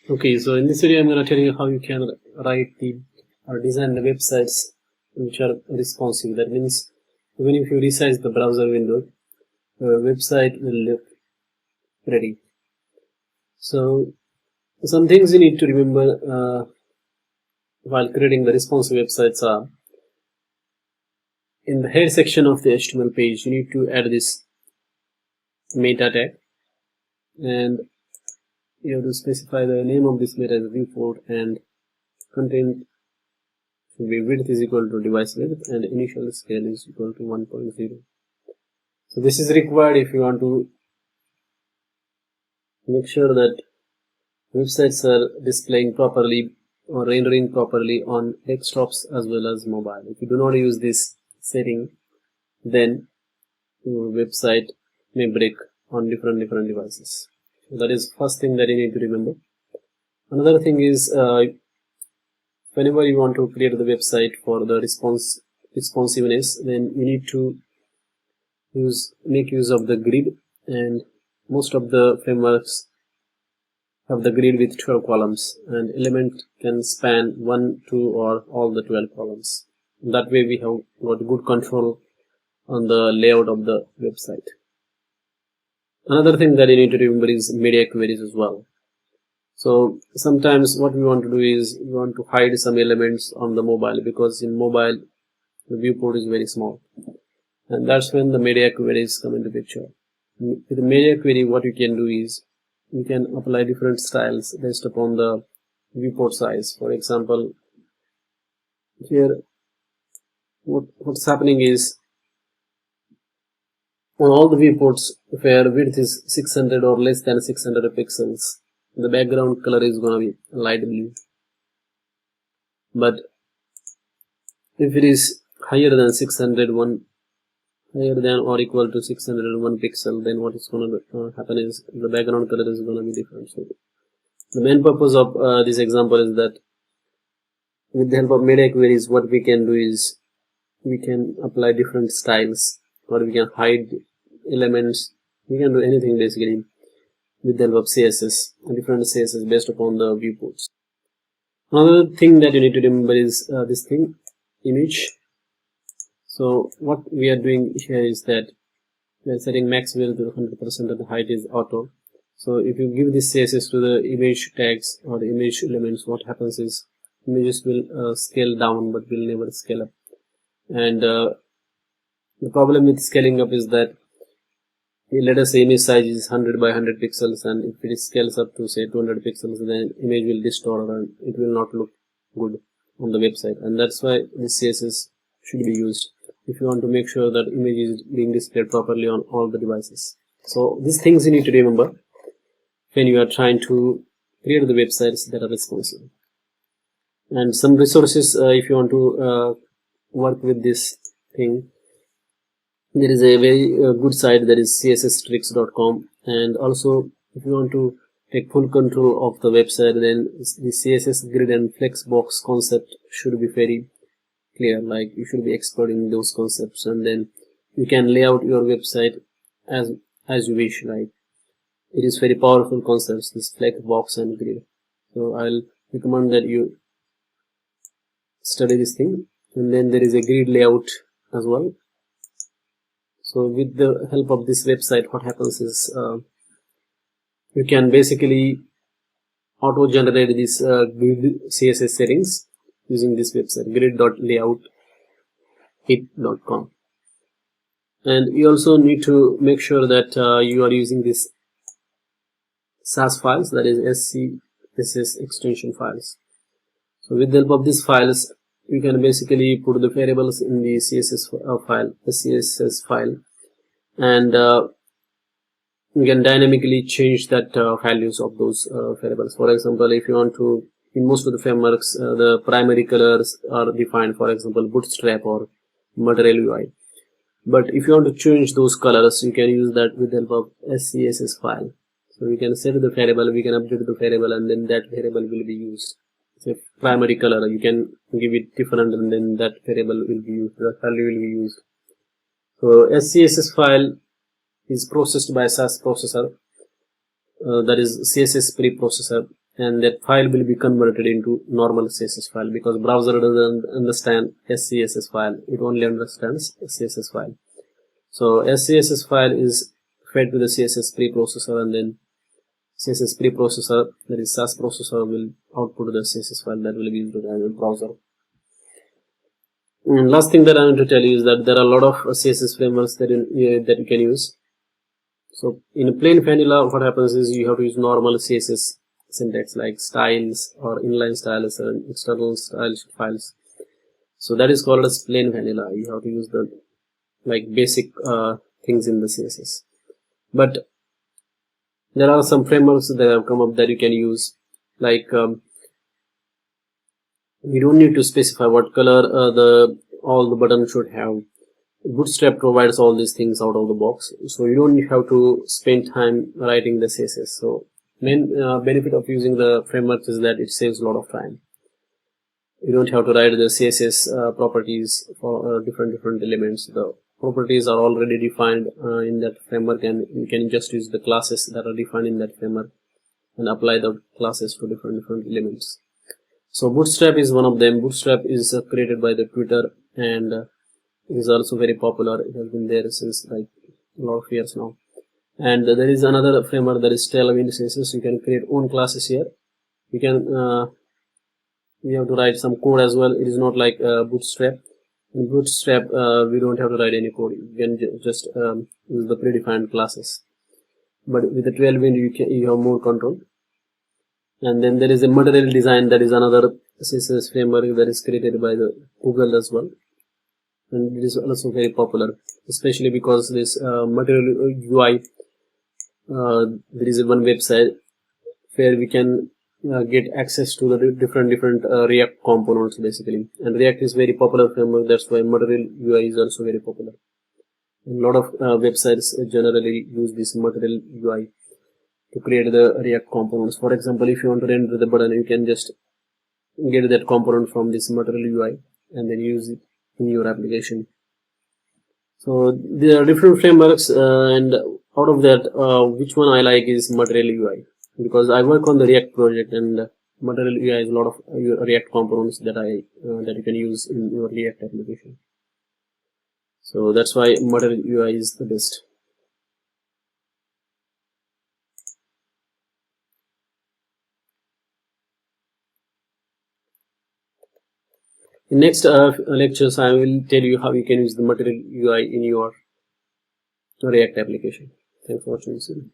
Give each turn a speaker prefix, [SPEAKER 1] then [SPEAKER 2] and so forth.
[SPEAKER 1] Okay, so in this video I'm going to tell you how you can write the or design the websites which are responsive. That means even if you resize the browser window, your website will look ready. So some things you need to remember while creating the responsive websites are: in the head section of the HTML page, you need to add this meta tag, and you have to specify the name of this meta as viewport, and content should be width is equal to device width and initial scale is equal to 1.0. So this is required if you want to make sure that websites are displaying properly or rendering properly on desktops as well as mobile. If you do not use this setting, then your website may break on different devices. So that is first thing that you need to remember. Another thing is whenever you want to create the website for the responsiveness, then you need to make use of the grid, and most of the frameworks have the grid with 12 columns, and element can span 1, 2 or all the 12 columns. That way we have got good control on the layout of the website. Another thing that you need to remember is media queries as well. So sometimes what we want to do is we want to hide some elements on the mobile, because in mobile the viewport is very small, and that's when the media queries come into picture. With the media query, what you can do is you can apply different styles based upon the viewport size. For example, here what's happening is on all the viewports where width is 600 or less than 600 pixels, the background color is going to be light blue. But if it is higher than or equal to 601 pixel, then what is going to happen is the background color is going to be different. So the main purpose of this example is that with the help of media queries, what we can do is we can apply different styles, or we can hide elements. We can do anything basically with the help of CSS, different CSS based upon the viewports. Another thing that you need to remember is this thing, image. So what we are doing here is that we are setting max width to 100% and the height is auto. So if you give this CSS to the image tags or the image elements, what happens is images will scale down but will never scale up. And the problem with scaling up is that, let us say image size is 100 by 100 pixels, and if it scales up to say 200 pixels, then image will distort and it will not look good on the website. And that's why this CSS should be used if you want to make sure that image is being displayed properly on all the devices. So these things you need to remember when you are trying to create the websites that are responsive. And some resources if you want to work with this thing, there is a very good site, that is csstricks.com. and also if you want to take full control of the website, then the CSS grid and flexbox concept should be very clear. Like, you should be expert in those concepts, and then you can lay out your website as you wish. Like, it is very powerful concepts, this flexbox and grid. So I'll recommend that you study this thing. And then there is a grid layout as well. So with the help of this website, what happens is you can basically auto generate this grid CSS settings using this website, grid.layout8.com. and you also need to make sure that you are using this SAS files, that is SCSS extension files. So with the help of these files, you can basically put the variables in the CSS file, and you can dynamically change that values of those variables. For example, if you want to, in most of the frameworks, the primary colors are defined, for example, Bootstrap or Material UI. But if you want to change those colors, you can use that with the help of SCSS file. So we can set the variable, we can update the variable, and then that variable will be used. So primary color, you can give it different, and then that variable will be used, that value will be used. So SCSS file is processed by SAS processor, that is CSS preprocessor, and that file will be converted into normal CSS file, because browser doesn't understand SCSS file, it only understands CSS file. So SCSS file is fed to the CSS preprocessor, and then CSS preprocessor, that is SAS processor, will output the CSS file that will be used as a browser. And last thing that I want to tell you is that there are a lot of CSS frameworks that you can use. So in plain vanilla, what happens is you have to use normal CSS syntax like styles or inline styles and external styles files. So that is called as plain vanilla. You have to use the basic things in the CSS. But there are some frameworks that have come up that you can use, like you don't need to specify what color all the buttons should have. Bootstrap provides all these things out of the box, so you don't have to spend time writing the CSS. So main benefit of using the framework is that it saves a lot of time. You don't have to write the CSS properties for different elements. The properties are already defined in that framework, and you can just use the classes that are defined in that framework and apply the classes to different elements. So Bootstrap is one of them. Bootstrap is created by the Twitter, and it is also very popular. It has been there since a lot of years now. And there is another framework that is Tailwind CSS. You can create own classes here. You can you have to write some code as well. It is not like Bootstrap. In Bootstrap, we don't have to write any code. You can just use the predefined classes. But with the Tailwind, you have more control. And then there is a Material Design, that is another CSS framework that is created by the Google as well, and it is also very popular, especially because this Material UI, there is one website where we can get access to the different React components basically, and React is very popular framework. That's why Material UI is also very popular. And a lot of websites generally use this Material UI to create the React components. For example, if you want to render the button, you can just get that component from this Material UI and then use it in your application. So there are different frameworks, and out of that, which one I like is Material UI, because I work on the React project, and Material UI is a lot of React components that that you can use in your React application. So that's why Material UI is the best. In next lectures, I will tell you how you can use the Material UI in your React application. Thanks for watching this video.